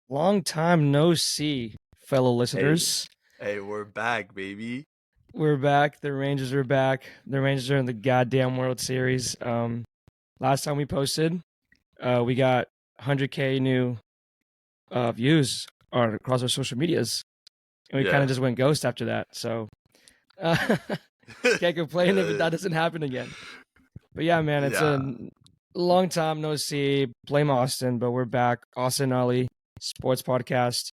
Long time no see, fellow Hey, listeners. hey, we're back, baby. We're back. The Rangers are back. The Rangers are in the goddamn World Series. Last time we posted, we got 100K new views on across our social medias, and we kind of Yeah. just went ghost after that. So uh, can't complain if Uh, that doesn't happen again. But yeah, man, it's a yeah. long time no see. Blame Austin, but we're back. Austin Ali Sports Podcast,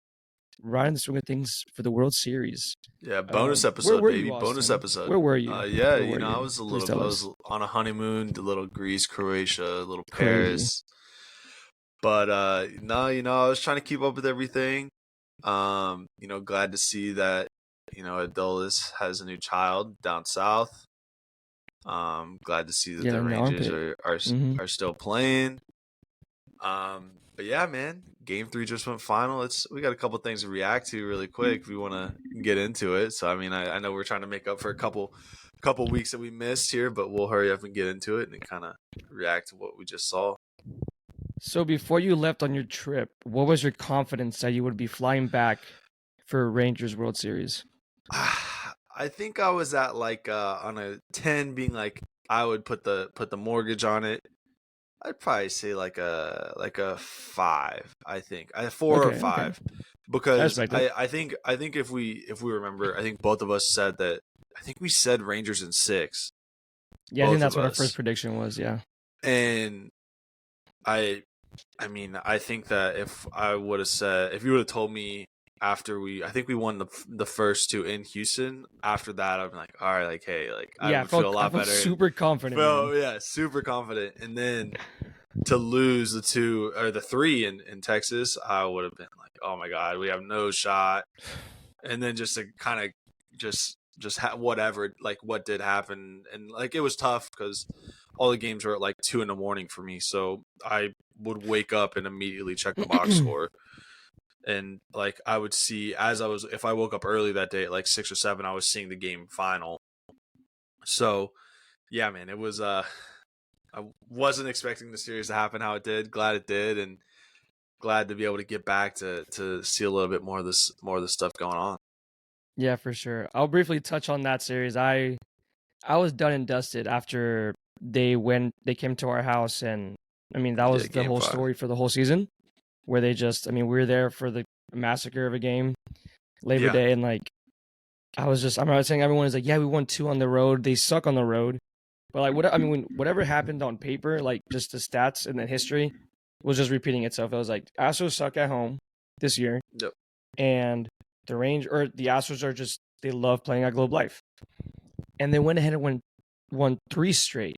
right in the swing of things for the World Series. Yeah, bonus Where episode, were baby. you, Bonus Austin? episode. Where were you? Yeah, Where were I you? was Please I tell was us. on a honeymoon, a little Greece, Croatia, a little Crazy. Paris. But no, I was trying to keep up with everything. Glad to see that, Adolis has a new child down south. Glad to see that Yeah, the in the Rangers armpit. Mm-hmm. are still playing. But yeah, man, Game 3 just went final. We got a couple things to react to really quick if we want to get into it. So I mean, I know we're trying to make up for a couple weeks that we missed here, but we'll hurry up and get into it and kind of react to what we just saw. So before you left on your trip, what was your confidence that you would be flying back for Rangers World Series? I think I was at like on a 10, being like I would put the mortgage on it. I'd probably say like a 5. I think 4 or Okay, okay. 5, I because respect that. I think if we remember, I think both of us said that. I think we said Rangers in 6, Yeah, I think both that's of what our first us, prediction was. Yeah. and I I mean, I think that if you would have told me after I think we won the first two in Houston. After that, I'd be like, all right, like, hey, like I Yeah, would feel a I lot felt better and super confident, man. felt, yeah, super confident. And then to lose the two or the three in Texas, I would have been like, oh my god, we have no shot. And then just to kind of whatever, like what did happen, and like it was tough because all the games were at like 2 in the morning for me, so I would wake up and immediately check the box score. And like I would see, if I woke up early that day at like 6 or 7, I was seeing the game final. So yeah, man, it was I wasn't expecting the series to happen how it did. Glad it did, and glad to be able to get back to see a little bit more of this stuff going on. Yeah, for sure. I'll briefly touch on that series. I was done and dusted after they came to our house, and I mean that Yeah, was the game whole 5. story for the whole season, where we were there for the massacre of a game, Labor Yeah. Day, and like I remember saying everyone is like, yeah, we won 2 on the road. They suck on the road. But like whatever happened on paper, like just the stats and the history was just repeating itself. It was like Astros suck at home this year, Yep. and the Astros are just they love playing at Globe Life. And they went ahead and won 3 straight.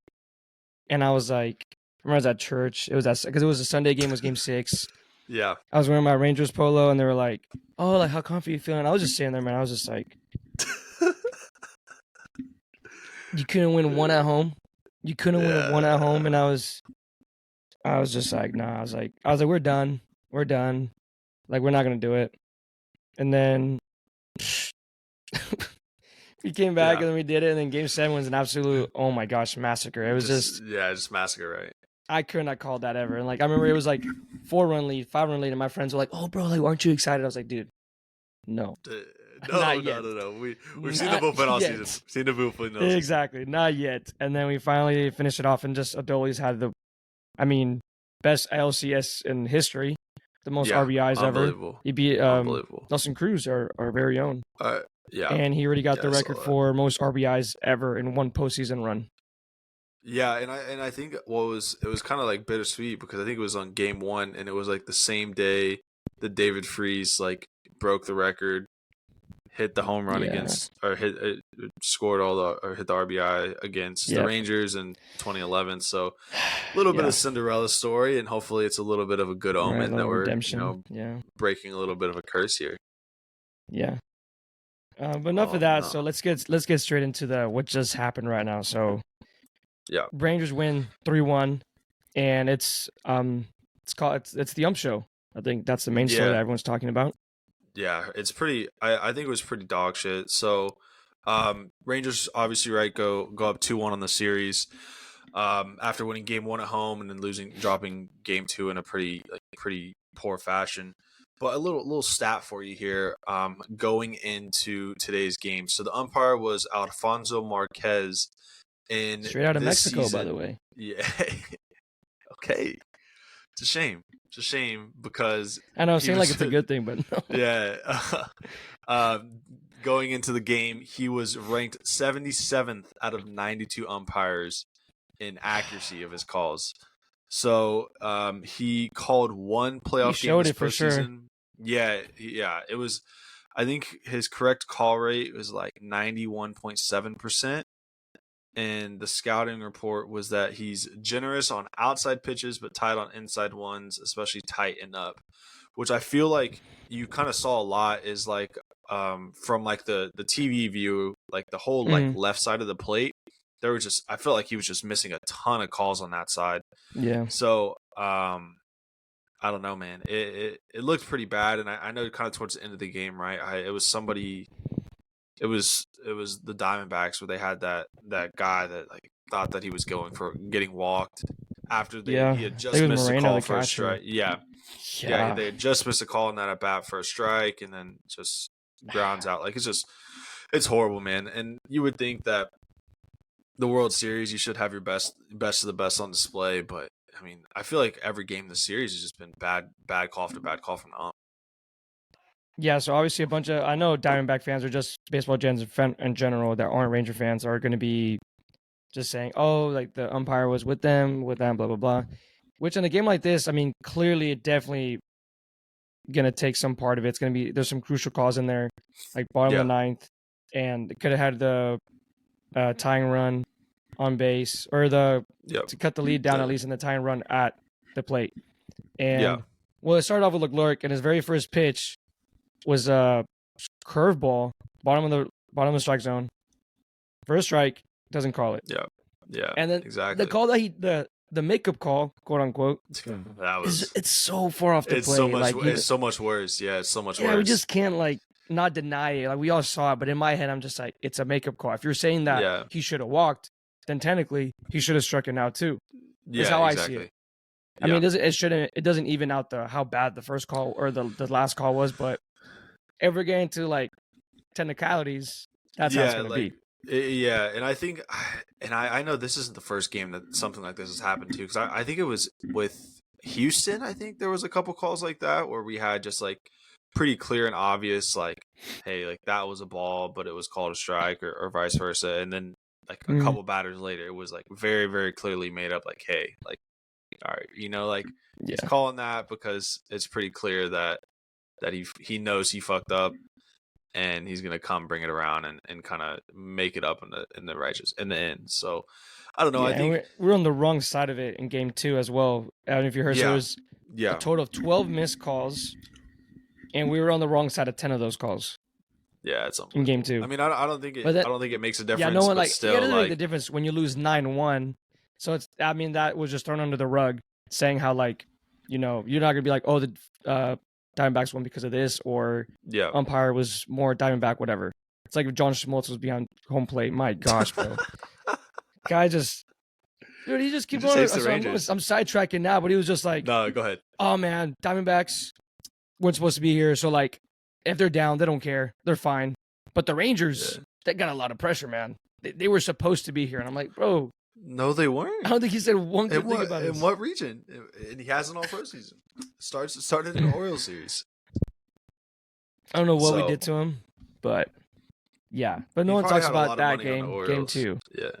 And I was like, I remember I was at church. It was because it was a Sunday game. It was Game 6. Yeah. I was wearing my Rangers polo, and they were like, "Oh, like how confident you feeling?" I was just sitting there, man. I was just like, "You couldn't win one at home. You couldn't win one at home." And Yeah. I was just like, "Nah." I was like, "We're done. We're done. Like we're not gonna do it." And then we came back, Yeah. and then we did it. And then Game 7 was an absolute, oh my gosh, massacre. It was just Just massacre, right? I could not call that ever. And like I remember it was like 4-run lead, 5-run lead, and my friends were like, "Oh, bro, like aren't you excited?" I was like, "Dude, no, No, not no, yet, no, no. We've seen the not blueprint all season. yet." Seen the blueprint all season. Exactly, not yet. And then we finally finished it off, and just Adolis had I mean, best ALCS in history, the most Yeah, RBIs ever. unbelievable, He beat unbelievable. Nelson Cruz, our very own, Yeah, and he already got yeah, the I record saw that. for most RBIs ever in one postseason run. Yeah, and I think it was kind of like bittersweet because I think it was on game 1, and it was like the same day that David Freese like broke the record, hit the home run Yeah, against, or scored or hit the RBI against the yep, Rangers in 2011. So a little bit yeah, of Cinderella story, and hopefully it's a little bit of a good right. A omen that little we're redemption. Yeah, breaking a little bit of a curse here. yeah. But enough of Oh that. no, So let's get straight into the what just happened right now. So yeah, Rangers win 3-1, and it's the show. I think that's the main story that yeah, everyone's talking about. yeah. It's pretty. I think it was pretty dog shit. So, Rangers obviously, right, go up 2-1 on the series. after winning game 1 at home and then dropping game 2 in a pretty poor fashion. But a little stat for you here, going into today's game. So the umpire was Alfonso Marquez in Straight out of this Mexico, season. by the way. Yeah. Okay. It's a shame. It's a shame because I know, saying like it's a good thing, but no. Yeah. Going into the game, he was ranked 77th out of 92 umpires in accuracy of his calls. So he called one playoff game this postseason. Sure. Yeah. It was, I think his correct call rate was like 91.7%. And the scouting report was that he's generous on outside pitches, but tight on inside ones, especially tight and up, which I feel like you kind of saw a lot is like from like the TV view, like the whole like left side of the plate. There were just, I felt like he was just missing a ton of calls on that side. Yeah. So I don't know, man. It looked pretty bad, and I know kind of towards the end of the game, right? It was somebody. It was the Diamondbacks where they had that guy that like thought that he was getting walked after he had just missed a call for a strike. Yeah, they had just missed a call on that at bat for a strike, and then just grounds out. Like it's horrible, man. And you would think that the World Series you should have your best of the best on display, but I mean, I feel like every game in the series has just been bad call after bad call from the ump. Yeah, so obviously a bunch of, I know Diamondback fans are just baseball fans in general that aren't Ranger fans are going to be just saying, oh, like the umpire was with them, blah, blah, blah. Which in a game like this, I mean, clearly it definitely going to take some part of it. It's going to be, there's some crucial calls in there, like bottom of the ninth, and it could have had the tying run on base, or to cut the lead down at least in the tying run at the plate. And, well, it started off with Leclerc, and his very first pitch was a curveball, bottom of the strike zone. First strike, doesn't call it. Yeah. And then exactly the call that the makeup call, quote unquote, it's so far off the plate. It's so much worse. Yeah, it's so much worse. Yeah, we just can't like not deny it. Like we all saw it, but in my head, I'm just like, it's a makeup call. If you're saying that he should have walked, then technically he should have struck it out too. That's how I see it. I mean, it doesn't even out how bad the first call or the last call was, but if we're getting to like technicalities, that's how it's going to be. Yeah, and I think, and I know this isn't the first game that something like this has happened to, because I think it was with Houston. I think there was a couple calls like that where we had just like pretty clear and obvious, like, hey, like that was a ball, but it was called a strike, or vice versa. And then like a couple batters later, it was like very, very clearly made up, like, hey, like, all right, like he's calling that because it's pretty clear that he knows he fucked up, and he's gonna come bring it around and kind of make it up in the end. So I don't know. I think we're on the wrong side of it in game 2 as well. I don't know if you heard. So it was a total of 12 missed calls, and we were on the wrong side of 10 of those calls. Yeah, it's in game 2. I mean, I don't think it makes a difference. Yeah, no one but still, it doesn't make the difference when you lose 9-1. So it's, I mean, that was just thrown under the rug, saying how like, you're not gonna be like, oh, the Diamondbacks won because of this, or umpire was more Diamondback, whatever. It's like if John Schmaltz was behind home plate. My gosh, bro. Guy just, dude, he just keeps on. So I'm sidetracking now, but he was just like, no, go ahead. Oh man, Diamondbacks weren't supposed to be here, so like, if they're down, they don't care, they're fine. But the Rangers, they got a lot of pressure, man. They were supposed to be here, and I'm like, bro. No, they weren't. I don't think he said one good thing about it. In what region? And he hasn't all postseason. Started in the Orioles series. I don't know what we did to him, but yeah. But no one talks about that game. Game 2. Yeah.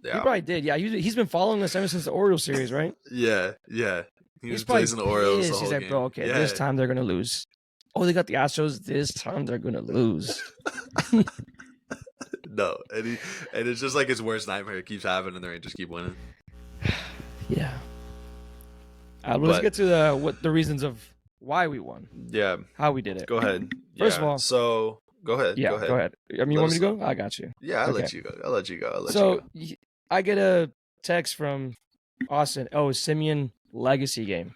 He probably did. Yeah, he's been following us ever since the Orioles series, right? Yeah. He's probably the Orioles. He's like, bro, okay, this time they're gonna lose. Oh, they got the Astros. This time they're gonna lose. No, and it's just like his worst nightmare. It keeps happening, and the Rangers keep winning. Yeah. Let's get to the reasons of why we won. Yeah. How we did it. Go ahead. First of all, so go ahead. Yeah, go ahead. I mean, you want me to go? I got you. Yeah, I'll let you go. I get a text from Austin. Oh, Simeon legacy game.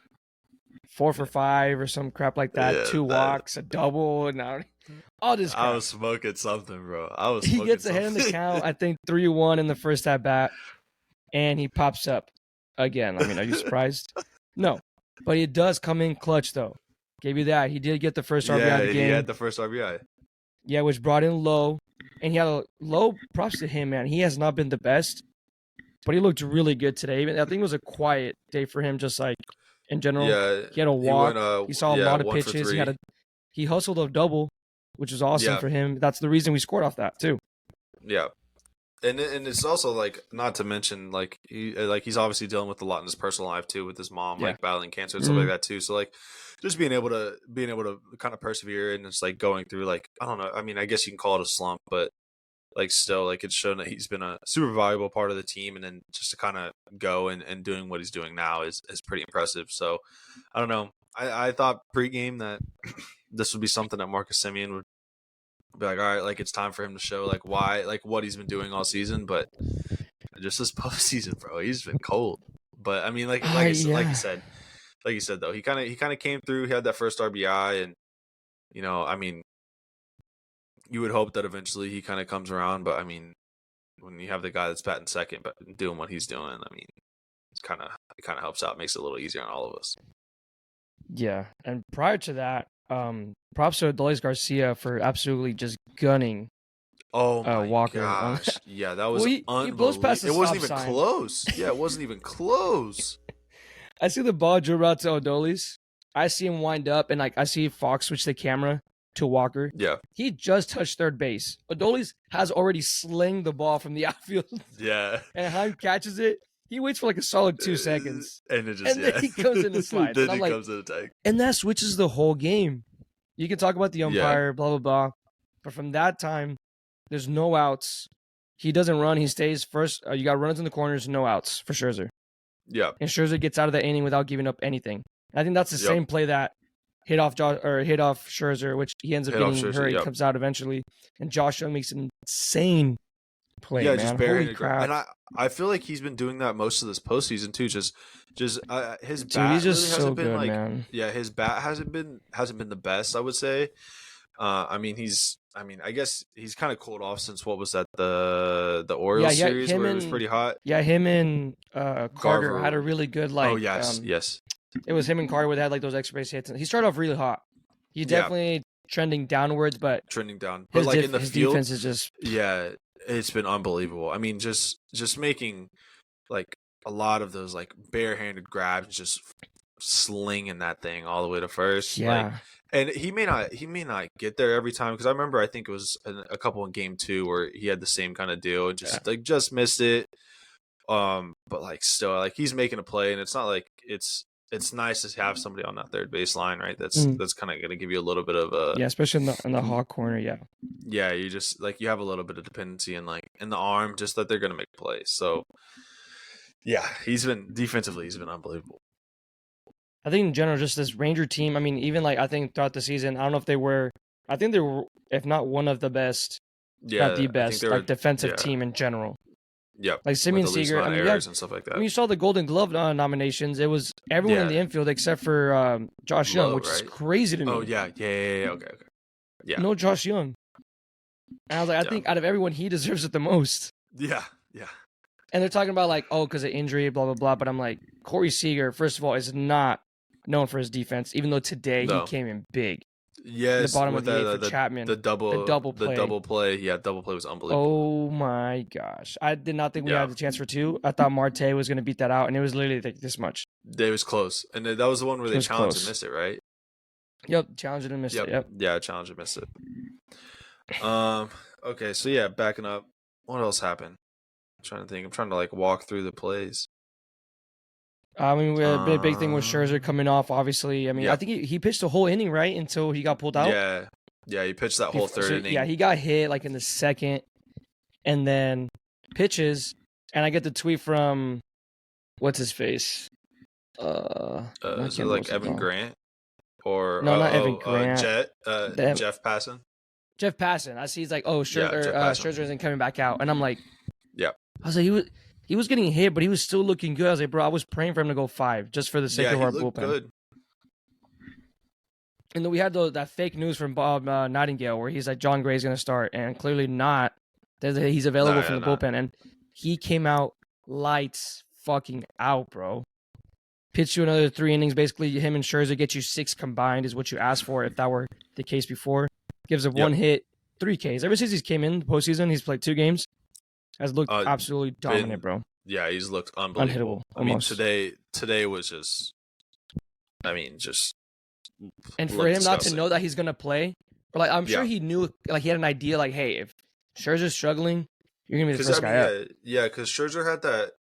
4 for 5 or some crap like that. Yeah, 2 walks, a double, and all this crap. I was smoking something, bro. He gets ahead in the count. I think 3-1 in the first at bat. and he pops up again. I mean, are you surprised? No, but he does come in clutch though. Gave you that. He did get the first RBI of Yeah, the he game. had the first RBI. Yeah, which brought in Lowe, and he had a low props to him, man. He has not been the best, but he looked really good today. Even I think it was a quiet day for him, just like in general. Yeah, He had a he walk. went. He saw a Yeah, lot of 1 for pitches. 3. He hustled a double, which was awesome Yeah, for him. That's the reason we scored off that too. yeah. And it's also like, not to mention, like he's obviously dealing with a lot in his personal life too, with his mom like battling cancer and stuff like that too. So like just being able to kind of persevere, and it's like going through, like, I don't know, I mean, I guess you can call it a slump, but like still, like, it's shown that he's been a super valuable part of the team, and then just to kind of go and doing what he's doing now is pretty impressive. So I don't know. I thought pregame that this would be something that Marcus Semien would be like, all right, like, it's time for him to show like why, like, what he's been doing all season, but just this postseason, bro, he's been cold. But I mean, like you said though, he kind of came through. He had that first RBI, and I mean, you would hope that eventually he kind of comes around. But I mean, when you have the guy that's batting second but doing what he's doing, I mean, it kind of helps out, makes it a little easier on all of us. Yeah, and prior to that, props to Adolis Garcia for absolutely just gunning. Oh my Walker. gosh! Yeah, that was he blows past the It wasn't stop even sign. close. Yeah, it wasn't even close. I see the ball dribble out to Adolis. I see him wind up, and like I see Fox switch the camera to Walker. Yeah, he just touched third base. Adolis has already slinged the ball from the outfield. Yeah, and how he catches it, he waits for like a solid 2 seconds, and it just then he comes in and slides. Then and he like, comes in attack, and that switches the whole game. You can talk about the umpire, blah blah blah, but from that time, there's no outs. He doesn't run. He stays first. You got runners in the corners, no outs for Scherzer. Yeah, and Scherzer gets out of the inning without giving up anything. I think that's the same play that hit off Scherzer, which he ends up getting hurt. He comes out eventually, and Josh Young makes an insane play. Yeah, just holy crap! And I feel like he's been doing that most of this postseason too. Just his bat. He's just really so hasn't been good, like, man. Yeah, his bat hasn't been the best, I would say. I mean, I guess he's kind of cooled off since, what was that, the Orioles series where it was pretty hot. Yeah, him and Carter had a really good Oh yes. It was him and Carter would have like those extra base hits. He started off really hot. He's definitely trending downwards, but like in the his field, defense is just it's been unbelievable. I mean, just making like a lot of those like barehanded grabs, just slinging that thing all the way to first. Yeah. Like, and he may not get there every time, because I remember, I think it was a couple in game 2 where he had the same kind of deal and just missed it. But like still, like, he's making a play, and it's not like it's nice to have somebody on that third base line, right? That's kind of going to give you a little bit of a especially in the hot corner. Yeah, you just like, you have a little bit of dependency in the arm, just that they're going to make plays. So yeah, defensively he's been unbelievable. I think in general, just this Ranger team, I mean, even like I think throughout the season, I don't know if they were, I think they were, if not one of the best, not the best, like defensive team in general. Yeah, like Simeon Seager, I mean, errors and stuff like that. When you saw the Golden Glove nominations, it was everyone in the infield except for Josh Young, which is crazy to me. Oh yeah, okay, yeah. No Josh Young. And I was like, I think out of everyone, he deserves it the most. Yeah. And they're talking about like, because of injury, blah blah blah. But I'm like, Corey Seager, first of all, is not known for his defense, even though today he came in big. Yes, the bottom of the 8th for Chapman. The double play. Yeah, double play was unbelievable. Oh my gosh. I did not think we had the chance for 2. I thought Marte was going to beat that out, and it was literally like this much. It was close. And that was the one where they challenged and missed it, right? Yep, challenged and missed it. Yep. Yeah, challenged and missed it. Okay, so yeah, backing up. What else happened? I'm trying to think. I'm trying to like walk through the plays. I mean, we had a big thing with Scherzer coming off, obviously. I mean, I think he pitched the whole inning, right, until he got pulled out? Yeah, he pitched that whole third inning. Yeah, he got hit, like, in the second, and then pitches, and I get the tweet from, what's his face? Is it like Evan Grant? Or, no, not Evan Grant. Jeff Passan? Jeff Passan. I see he's like, Scherzer isn't coming back out, and I'm like, yeah. I was like, he was getting hit, but he was still looking good. I was like, bro, I was praying for him to go 5 just for the sake of our bullpen. Good. And then we had that fake news from Bob Nightingale where he's like, John Gray's going to start, and clearly not. He's available from the bullpen, and he came out lights fucking out, bro. Pitch you another 3 innings. Basically, him and Scherzer get you 6 combined is what you asked for if that were the case before. Gives up 1 hit, 3 Ks. Ever since he's came in the postseason, he's played 2 games. Has looked absolutely dominant, bro. Yeah, he's looked unbelievable. Unhittable, almost. Today was just, just. And for him not to know that he's gonna play, or like I'm sure he knew, like he had an idea, like, hey, if Scherzer's struggling, you're gonna be the first guy up. Yeah, because Scherzer had that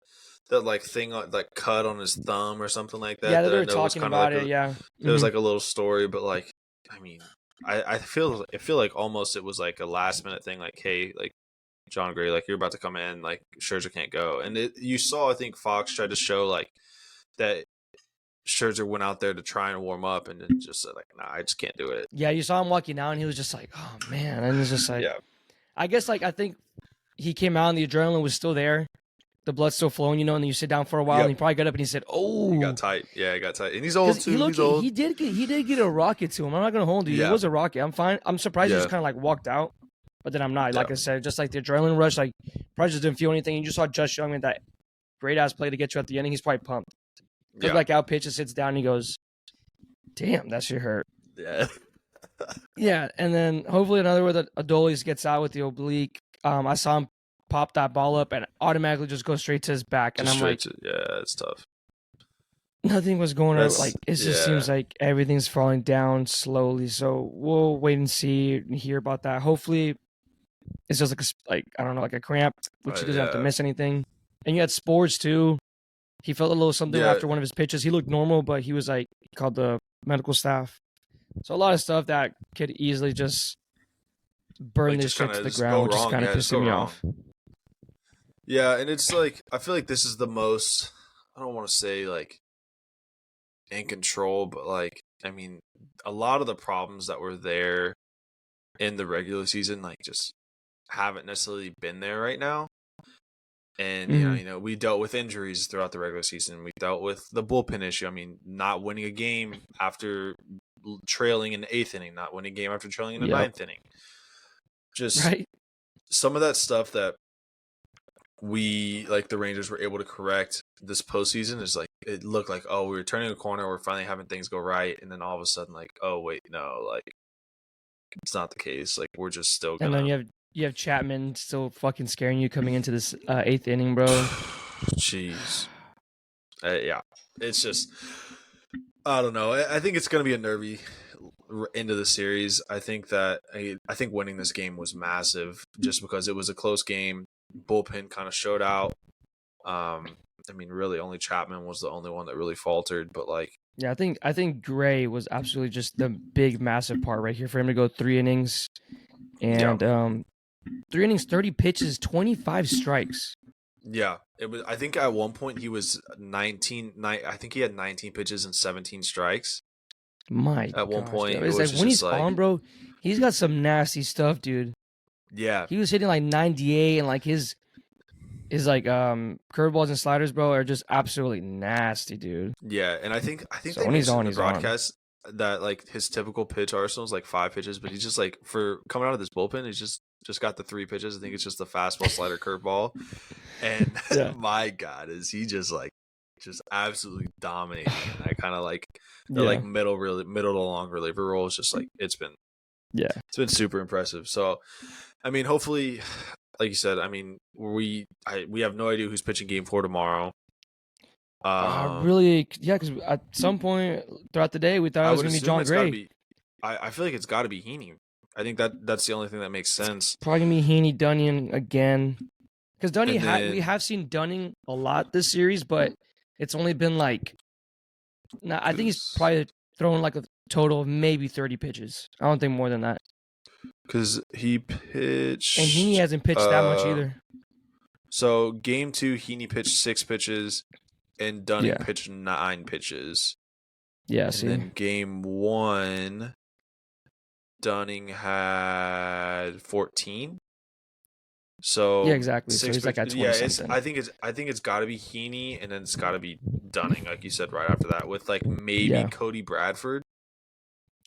like thing, like cut on his thumb or something like that. Yeah, they were talking about it. Yeah, it was like a little story, but like, I mean, I feel like almost it was like a last minute thing. Like, hey, like John Gray, like you're about to come in, like Scherzer can't go, and you saw, I think Fox tried to show like that Scherzer went out there to try and warm up, and then just said like, nah, I just can't do it. Yeah, you saw him walking out, and he was just like, oh man, and it's just like, I guess like I think he came out and the adrenaline was still there. The blood's still flowing, and then you sit down for a while, and he probably got up and he said, "Oh, he got tight." Yeah, he got tight, and he's old too. He's old. He did get a rocket to him. I'm not gonna hold you. It was a rocket. I'm fine. I'm surprised he just kind of like walked out, but then I'm not. Like I said, just like the adrenaline rush, like probably just didn't feel anything. You just saw Josh Young with that great ass play to get you at the ending. He's probably pumped. Took like out pitches, sits down, and he goes, "Damn, that shit hurt." Yeah. Yeah, and then hopefully another where the Adolis gets out with the oblique. I saw him pop that ball up and automatically just go straight to his back, and I'm like, it's tough. Nothing was going on. Like it just seems like everything's falling down slowly. So we'll wait and see and hear about that. Hopefully, it's just like I don't know, like a cramp, which he doesn't have to miss anything. And you had Spores too. He felt a little something after one of his pitches. He looked normal, but he was like he called the medical staff. So a lot of stuff that could easily just burn this shit to the ground, which is kind of pissing me off. Yeah, and it's like I feel like this is the most, I don't want to say like in control, but like I mean a lot of the problems that were there in the regular season like just haven't necessarily been there right now. And you know we dealt with injuries throughout the regular season. We dealt with the bullpen issue. I mean, not winning a game after trailing in the 8th inning, not winning a game after trailing in the 9th inning. Just some of that stuff that we, like the Rangers, were able to correct this postseason is like it looked like, oh, we were turning a corner, we're finally having things go right, and then all of a sudden like, oh wait, no, like it's not the case. Like we're just still gonna. And then you have Chapman still fucking scaring you coming into this 8th inning, bro. Jeez. Yeah, it's just I don't know. I think it's gonna be a nervy end of the series. I think winning this game was massive just because it was a close game. Bullpen kind of showed out. I mean, really, only Chapman was the only one that really faltered. But like, yeah, I think Gray was absolutely just the big, massive part right here for him to go 3 innings, and 3 innings, 30 pitches, 25 strikes. Yeah, it was. I think at one point he was 19. I think he had 19 pitches and 17 strikes. At one point, it was like when he's on, bro, he's got some nasty stuff, dude. Yeah, he was hitting like 98, and like his like curveballs and sliders, bro, are just absolutely nasty, dude. Yeah, and I think so when he's on, he's broadcast that like his typical pitch arsenal is like 5 pitches, but he's just like for coming out of this bullpen, he's just got the 3 pitches. I think it's just the fastball, slider, curveball, and my God, is he just absolutely dominating. And I kind of like the like middle to long reliever role is just like it's been super impressive. So I mean, hopefully, like you said, I mean we have no idea who's pitching Game 4 tomorrow. Because at some point throughout the day we thought it was gonna be John Gray. I feel like it's got to be Heaney. I think that's the only thing that makes sense. Probably gonna be Heaney, Dunning again, because Dunning we have seen Dunning a lot this series, but it's only been like, I think he's probably thrown like a total of maybe 30 pitches. I don't think more than that. Because he pitched, and Heaney hasn't pitched that much either. So Game 2, Heaney pitched 6 pitches, and Dunning pitched 9 pitches. Yeah, and then Game 1, Dunning had 14. So yeah, exactly. So he's like at 20 something. I think it's got to be Heaney, and then it's got to be Dunning, like you said right after that, with like maybe Cody Bradford.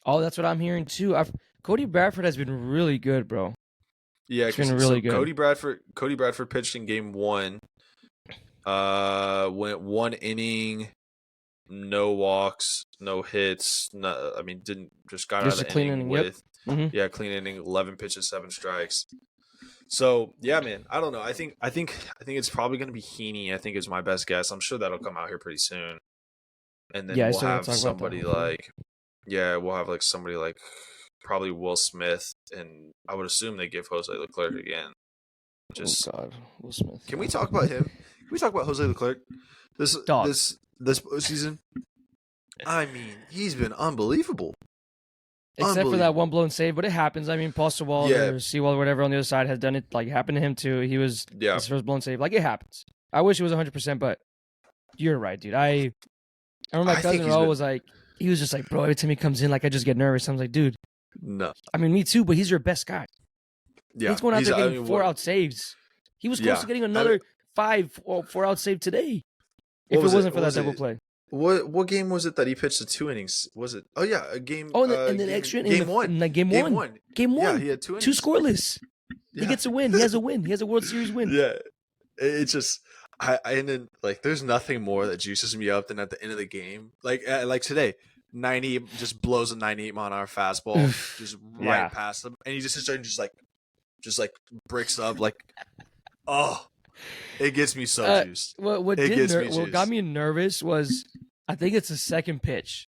Oh, that's what I'm hearing too. Cody Bradford has been really good, bro. Yeah, it's been really good. Cody Bradford pitched in Game 1. Went 1 inning, no walks, no hits. No, I mean, didn't just got out Just of a the clean inning inning. Yep. with Mm-hmm. clean inning, 11 pitches, 7 strikes. So yeah, man, I don't know. I think it's probably gonna be Heaney. I think is my best guess. I'm sure that'll come out here pretty soon, and then Yeah, I we'll still gotta have talk about that. somebody Hopefully. like we'll have like somebody like probably Will Smith, and I would assume they give Jose Leclerc again. Oh Just God, Will Smith. can we talk about him? Can we talk about Jose Leclerc this Dog. this postseason? I mean, he's been unbelievable. Except for that one blown save, but it happens. I mean, Paul Sewald Yeah, or Seawald, whatever on the other side has done it. Like, happened to him too. He was yeah. his first blown save. Like, it happens. I wish it was 100%, but you're right, dude. I remember my I think cousin he's Raul been was like, he was just like, bro, every time he comes in, like, I just get nervous. I was like, dude, no. I mean, me too, but he's your best guy. Yeah, He's going out there I getting mean, 4-out saves. He was close to getting I another mean, 4-out save today. what If it was wasn't it? for What that was double it? play. What game was it that he pitched the 2 innings? Was it? Oh yeah, a game. Oh, and then extra in game one. Game Game one. one. Game Yeah, one. he had 2 Two innings. scoreless. He Yeah. gets a win. He has a win. He has a World Series win. Yeah, it's just and then like there's nothing more that juices me up than at the end of the game, like today, 90 just blows a 98-mile-an-hour fastball just right Yeah. past him, and he just sits there and just like bricks up like, oh, it gets me so juiced. What got me nervous was, I think it's the second pitch.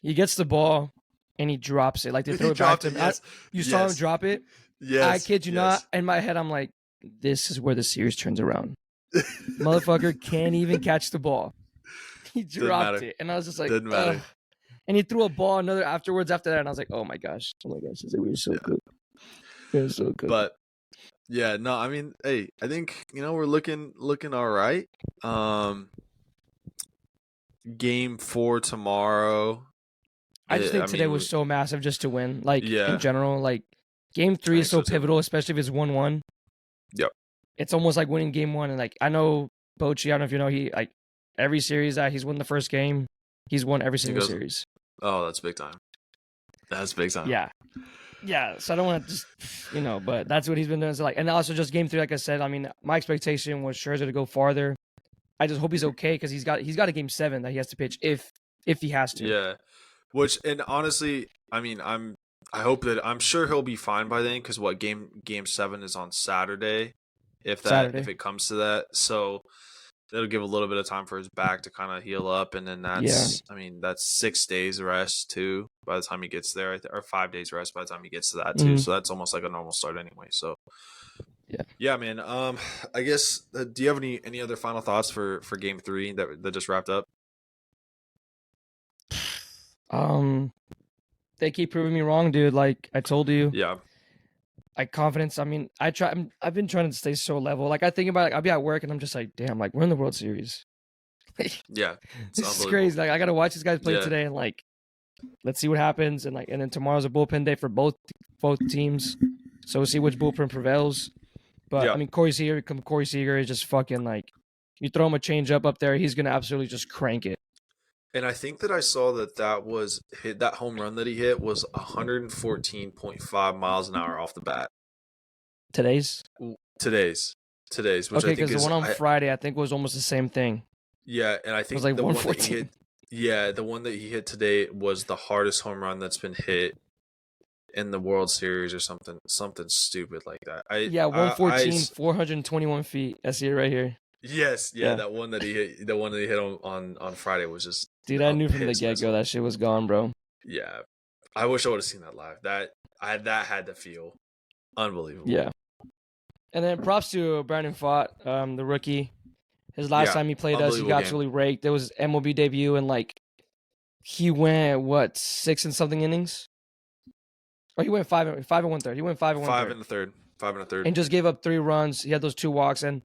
He gets the ball and he drops it. Like they throw it back to him. Yes. You saw him drop it? Yes. I kid you not. In my head, I'm like, this is where the series turns around. Motherfucker can't even catch the ball. He dropped it. And I was just like, didn't matter. And he threw a ball after that. And I was like, oh my gosh. I was like, we're so good. We're so good. But yeah, no, I mean, hey, I think, we're looking all right. Game 4 tomorrow. I just think today was so massive just to win. Like, in general, like, Game 3 is so pivotal, especially if it's 1-1. Yep. It's almost like winning Game 1. And, like, I know Bochy, I don't know if you know, he, like, every series that he's won the first game, he's won every single series. Oh, that's big time. That's big time. Yeah. Yeah, so I don't want to just, but that's what he's been doing. So and also just Game 3, like I said, I mean, my expectation was Scherzer to go farther. I just hope he's okay because he's got a Game 7 that he has to pitch if he has to. Yeah, and honestly, I mean, I'm sure he'll be fine by then because Game 7 is on Saturday, if it comes to that. So that'll give a little bit of time for his back to kind of heal up, and then that's 6 days rest too by the time he gets there, or 5 days rest by the time he gets to that too. So that's almost like a normal start anyway. So yeah, man. I guess do you have any other final thoughts for Game 3 that just wrapped up? They keep proving me wrong, dude. Like I told you. Yeah. Confidence. I mean, I've been trying to stay so level. Like I think about it, I'll be at work and I'm just like, damn, like we're in the World Series. Yeah, this is crazy. Like I gotta watch these guys play today, and like, let's see what happens. And then tomorrow's a bullpen day for both teams, so we'll see which bullpen prevails. But I mean, Corey Seager is just fucking like, you throw him a change up there, he's gonna absolutely just crank it. And I think that I saw that home run that he hit was 114.5 miles an hour off the bat. Today's. Which okay, because the one on Friday I think was almost the same thing. Yeah, and I think it was like the 114. one that he hit, the one that he hit today was the hardest home run that's been hit in the World Series or something stupid like that. 114, 421 feet. I see it right here. Yes, yeah, that one that he hit, on Friday was just. Dude, I knew from the get-go that shit was gone, bro. Yeah, I wish I would have seen that live. That had to feel unbelievable. Yeah, and then props to Brandon Pfaadt, the rookie. His last time he played us, he got absolutely raked. There was his MLB debut, and like he went 6 and something innings. Or he went 5 and 1/3. He went 5 and 1/3. 5 and a third. 5 and a third. And just gave up 3 runs. He had those 2 walks, and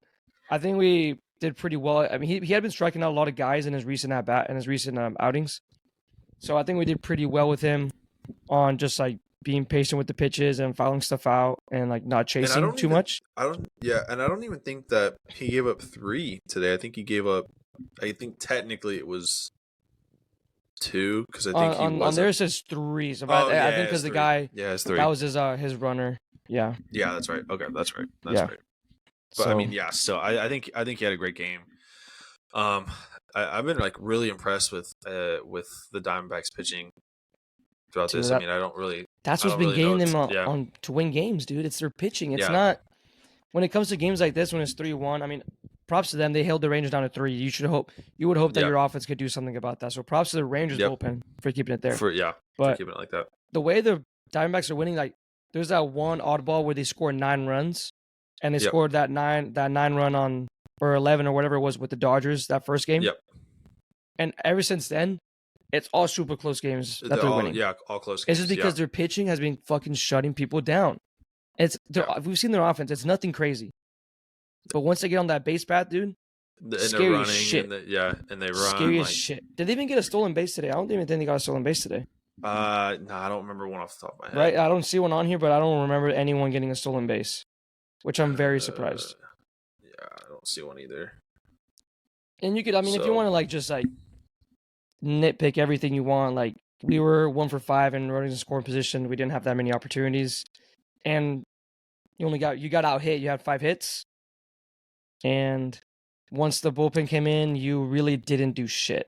I think we did pretty well. I mean, he had been striking out a lot of guys in his recent outings. So I think we did pretty well with him on just like being patient with the pitches and fouling stuff out and like not chasing too much. And I don't even think that he gave up 3 today. I think he gave up. I think technically it was 2 because I think on there it says 3. So I think because the guy, it's 3. That was his runner. Yeah. Yeah, that's right. Okay, that's right. That's right. But I mean, yeah. So I think he had a great game. Um, I've been like really impressed with the Diamondbacks pitching throughout Dude, this. I mean, that's I what's don't been really know. getting them Yeah, on to win games, dude. It's their pitching. It's yeah, not when it comes to games like this when it's 3-1. I mean, props to them. They held the Rangers down to 3. You would hope that yeah, your offense could do something about that. So props to the Rangers yep. bullpen for keeping it there. For But keeping it like that. the way the Diamondbacks are winning, like there's that one oddball where they scored 9 runs, and they Yep. scored that nine run on or 11 or whatever it was with the Dodgers that first game. Yep. And ever since then, it's all super close games that they're winning. Yeah, all close It's games. just because their pitching has been fucking shutting people down. We've seen their offense. It's nothing crazy. But once they get on that base path, dude, scary as shit. And they run. Scary as shit. Did they even get a stolen base today? I don't even think they got a stolen base today. No, I don't remember one off the top of my head. Right? I don't see one on here, but I don't remember anyone getting a stolen base, which I'm very surprised. Yeah, I don't see one either. And you could, I mean, if you want to like just like nitpick everything you want, like we were 1 for 5 in runners in scoring position. We didn't have that many opportunities, and you got out hit. You had 5 hits, and once the bullpen came in, you really didn't do shit.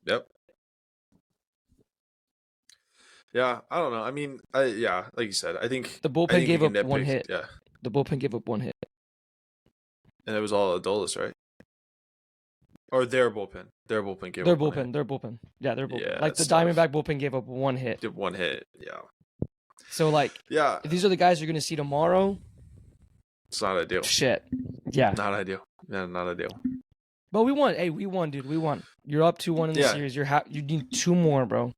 Yep. Yeah, I don't know. I mean, like you said, I think the bullpen gave up nitpick, 1 hit. Yeah, the bullpen gave up 1 hit, and it was all Adolis, right? Or their bullpen. Their bullpen gave their up bullpen. Their bullpen. Yeah, their bullpen. Yeah, like the Diamondback bullpen gave up 1 hit. Did 1 hit. Yeah. So like, yeah, if these are the guys you're gonna see tomorrow, it's not ideal. Shit. Yeah. Not ideal. Yeah, not ideal. But we won. Hey, we won, dude. We won. You're up 2-1 in the series. You need 2 more, bro.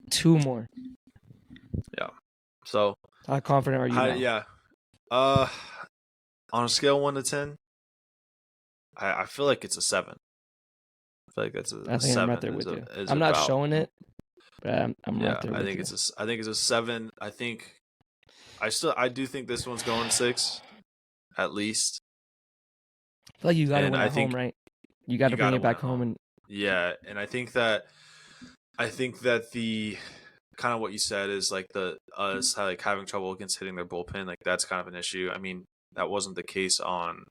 2 more. Yeah. So how confident are you now? Yeah. On a scale of 1 to 10, I feel like it's a 7. I feel like that's a 7. I think I'm right there with you. I'm not showing it, but I'm right there with you. I think it's a 7. I do think this one's going 6, at least. I feel like you got to win at home, right? You got to bring it back home. And yeah, and I think that the kind of what you said is like us like having trouble against hitting their bullpen, like that's kind of an issue. I mean, that wasn't the case on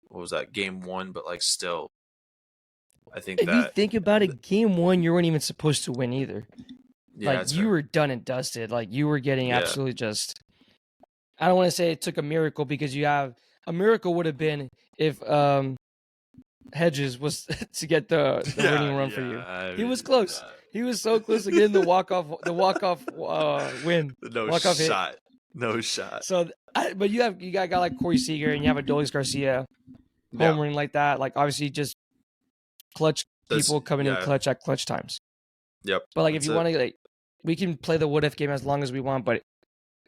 what was that, game 1, but like still, I think if you think about it, game 1 you weren't even supposed to win either. Yeah, like you were done and dusted. Like you were getting absolutely just. I don't want to say it took a miracle because a miracle would have been if Hedges was to get the winning run for you. He was close. He was so close to getting the walk off win. Walk-off shot. Hit. No shot. So, but you got a guy like Corey Seager and you have Adolis Garcia homering like that. Like obviously just clutch people coming in clutch at clutch times. Yep. But like if you want to, like, we can play the what if game as long as we want. But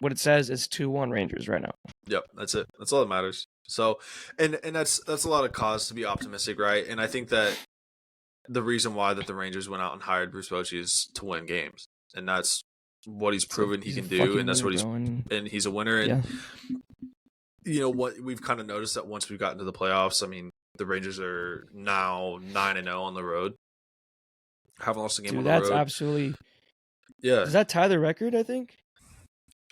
what it says is 2-1 Rangers right now. Yep, that's it. That's all that matters. So, and that's a lot of cause to be optimistic, right? And I think that the reason why that the Rangers went out and hired Bruce Bochy is to win games, and that's what he's proven he can do, and that's what he's a winner. And you know what, we've kind of noticed that once we've gotten to the playoffs, I mean, the Rangers are now 9-0 on the road. Haven't lost a game on the road. That's absolutely. Yeah. Does that tie the record? I think.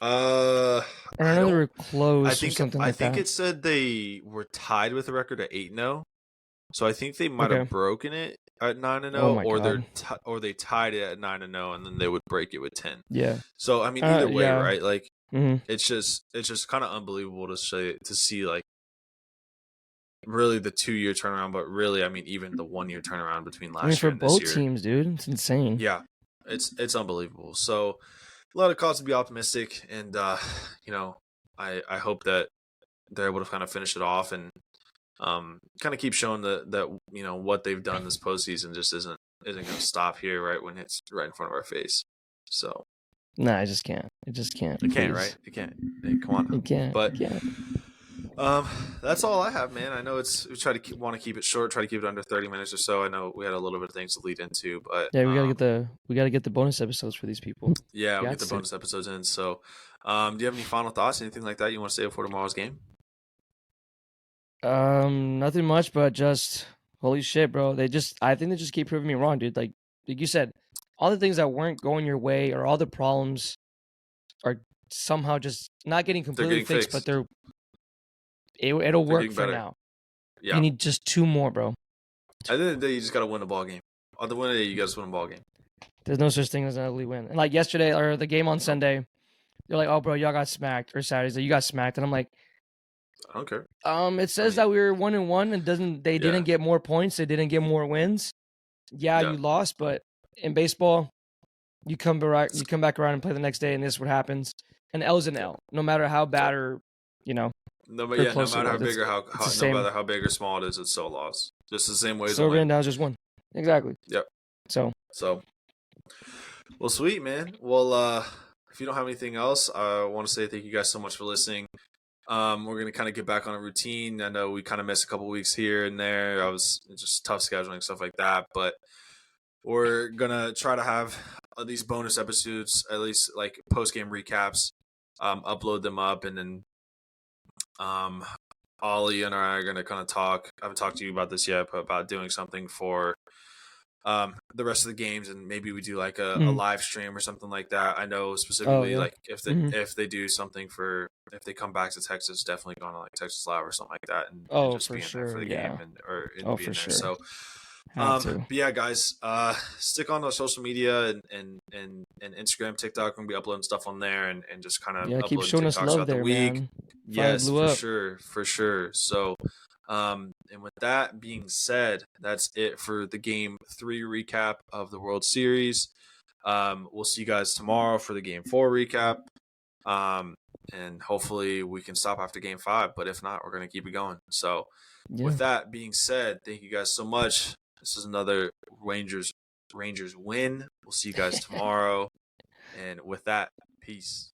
Or I know they were close. I think it said they were tied with the record at 8-0. So I think they might have broken it at 9-0, or they tied it at 9-0, and then they would break it with 10. Yeah. So I mean, either way, right? Like, it's just kind of unbelievable to see like really the 2-year turnaround, but really, I mean, even the 1-year turnaround between last year and this year. For both teams, dude, it's insane. Yeah, it's unbelievable. So a lot of cause to be optimistic, and you know, I hope that they're able to kind of finish it off and kind of keep showing that you know what they've done this postseason just isn't going to stop here right when it's right in front of our face. So no, I just can't. It just can't. It can't, right? It can't. Hey, come on. It can't. But it can't. That's all I have, man. I know we want to keep it short, try to keep it under 30 minutes or so. I know we had a little bit of things to lead into, but yeah, we gotta get the bonus episodes for these people. Yeah, we get the bonus episodes in. So, do you have any final thoughts, anything like that you want to say before tomorrow's game? Nothing much, but just holy shit, bro. I think they just keep proving me wrong, dude. Like you said, all the things that weren't going your way or all the problems are somehow just not getting completely fixed, but it'll work for now. Yeah. You need just 2 more, bro. At the end of the day, you just got to win a ball game. On the winner day, you got to win a ball game. There's no such thing as an ugly win. And like yesterday or the game on Sunday, they're like, "Oh, bro, y'all got smacked." Or Saturday, you got smacked, and I'm like, I don't care. It says that we were 1-1, and they didn't get more points, they didn't get more wins. Yeah, you lost, but in baseball, you come back around and play the next day, and this is what happens. An L's an L, no matter how bad or no matter how big or no matter how big or small it is, it's still a loss. Just the same way as so written down is just one. Exactly. Yep. So well, sweet, man. Well, if you don't have anything else, I want to say thank you guys so much for listening. We're gonna kind of get back on a routine. I know we kind of missed a couple weeks here and there. I was just tough scheduling, stuff like that, but we're gonna try to have these bonus episodes, at least like post game recaps, upload them up, and then Ollie and I are gonna kind of talk. I haven't talked to you about this yet, but about doing something for the rest of the games, and maybe we do like a live stream or something like that. I know specifically like if they do something for if they come back to Texas, definitely going to like Texas Live or something like that, and just being there for the game and being there. So, but yeah, guys, stick on the social media and Instagram, TikTok. We're gonna be uploading stuff on there and just kind of keep showing us love there, man. Yes, for sure. So. And with that being said, that's it for the Game 3 recap of the World Series. We'll see you guys tomorrow for the Game 4 recap. And hopefully we can stop after Game 5, but if not, we're going to keep it going. So with that being said, thank you guys so much. This is another Rangers win. We'll see you guys tomorrow. And with that, peace.